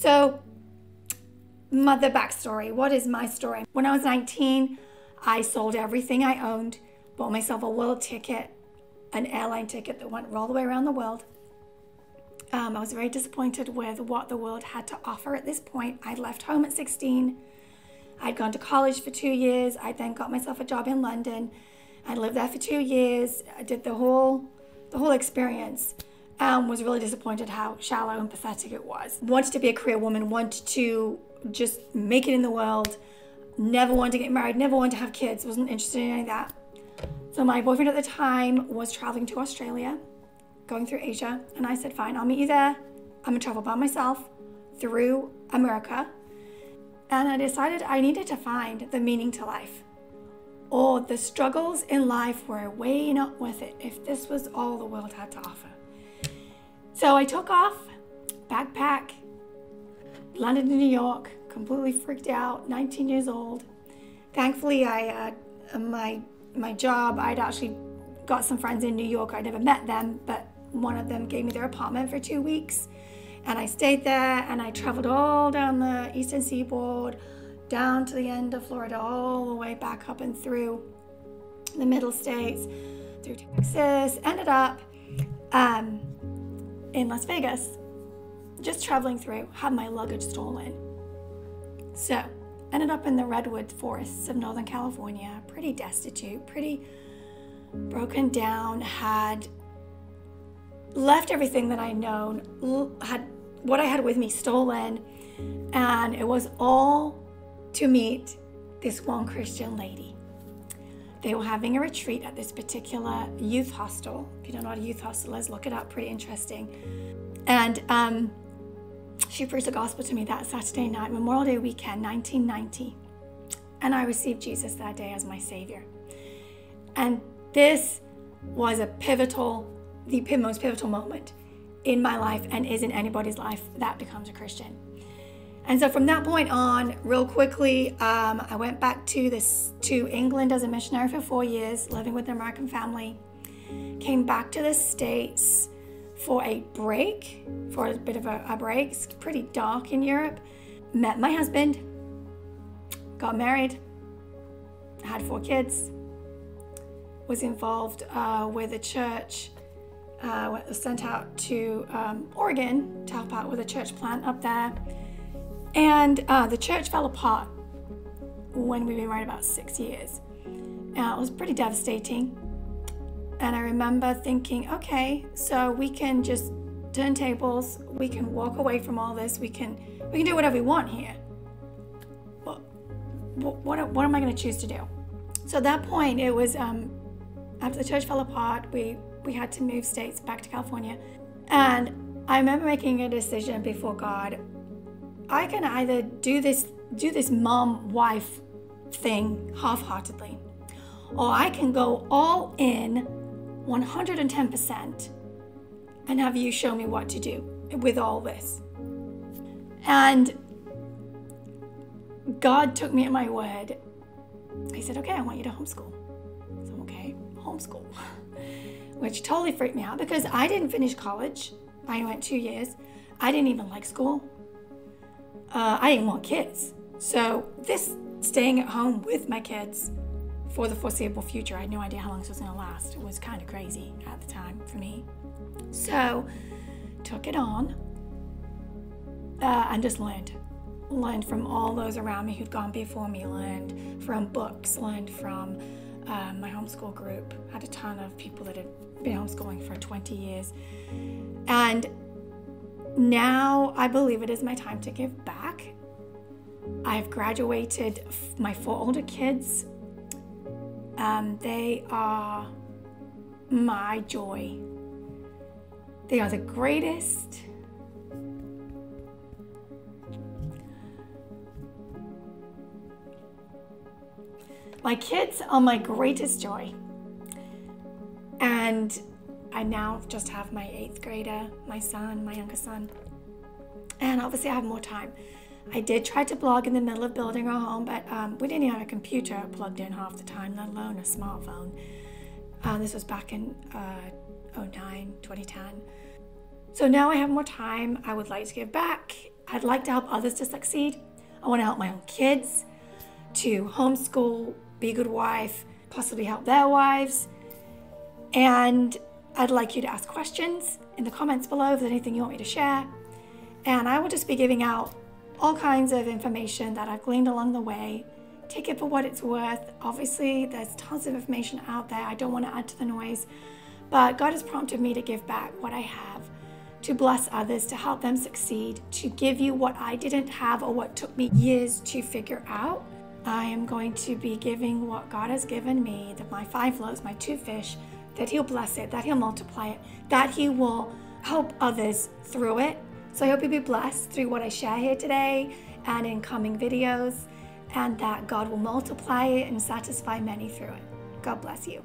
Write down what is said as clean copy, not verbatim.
So, the backstory. What is my story? When I was 19, I sold everything I owned, bought myself a world ticket, an airline ticket that went all the way around the world. I was very disappointed with what the world had to offer at this point. I'd left home at 16. I'd gone to college for 2 years. I then got myself a job in London. I lived there for 2 years. I did the whole experience. Was really disappointed how shallow and pathetic it was. Wanted to be a career woman, wanted to just make it in the world, never wanted to get married, never wanted to have kids, wasn't interested in any of that. So my boyfriend at the time was traveling to Australia, going through Asia, and I said, fine, I'll meet you there. I'm gonna travel by myself through America. And I decided I needed to find the meaning to life, or the struggles in life were way not worth it if this was all the world had to offer. So I took off, backpack, landed in New York, completely freaked out, 19 years old. Thankfully, my job, I'd actually got some friends in New York. I never met them, but one of them gave me their apartment for 2 weeks. And I stayed there, and I traveled all down the eastern seaboard, down to the end of Florida, all the way back up and through the middle states, through Texas, ended up in Las Vegas, just traveling through, had my luggage stolen. So, ended up in the redwood forests of Northern California, pretty destitute, pretty broken down, had left everything that I'd known, had what I had with me stolen, and it was all to meet this one Christian lady. They were having a retreat at this particular youth hostel. If you don't know what a youth hostel is, look it up, pretty interesting. And she preached the gospel to me that Saturday night, Memorial Day weekend, 1990. And I received Jesus that day as my Savior. And this was the most pivotal moment in my life, and is in anybody's life that becomes a Christian. And so from that point on, real quickly, I went back to England as a missionary for 4 years, living with an American family. Came back to the States for a break, for a bit of a break. It's pretty dark in Europe. Met my husband, got married, had 4 kids, was involved with a church, was sent out to Oregon to help out with a church plant up there. And the church fell apart when we'd been married about 6 years. It was pretty devastating. And I remember thinking, okay, so we can just turn tables, we can walk away from all this, we can do whatever we want here. But what am I going to choose to do? So at that point, it was after the church fell apart, we had to move states back to California. And I remember making a decision before God. I can either do this mom-wife thing half-heartedly, or I can go all in 110% and have you show me what to do with all this. And God took me at my word. He said, okay, I want you to homeschool. So, okay, homeschool. Which totally freaked me out because I didn't finish college. I went 2 years. I didn't even like school. I didn't want kids. So this staying at home with my kids for the foreseeable future, I had no idea how long this was going to last. It was kind of crazy at the time for me. So took it on and just learned from all those around me who'd gone before me, learned from books, learned from my homeschool group. Had a ton of people that had been homeschooling for 20 years. And now I believe it is my time to give back. I've graduated my 4 older kids. They are my joy. They are the greatest. My kids are my greatest joy. And I now just have my 8th grader, my son, my youngest son. And obviously I have more time. I did try to blog in the middle of building our home, but we didn't even have a computer plugged in half the time, let alone a smartphone. This was back in 2010. So now I have more time. I would like to give back. I'd like to help others to succeed. I want to help my own kids to homeschool, be a good wife, possibly help their wives. And I'd like you to ask questions in the comments below if there's anything you want me to share. And I will just be giving out all kinds of information that I've gleaned along the way. Take it for what it's worth. Obviously, there's tons of information out there. I don't want to add to the noise, but God has prompted me to give back what I have, to bless others, to help them succeed, to give you what I didn't have or what took me years to figure out. I am going to be giving what God has given me, that my 5 loaves, my 2 fish, that He'll bless it, that He'll multiply it, that He will help others through it. So I hope you'll be blessed through what I share here today and in coming videos, and that God will multiply it and satisfy many through it. God bless you.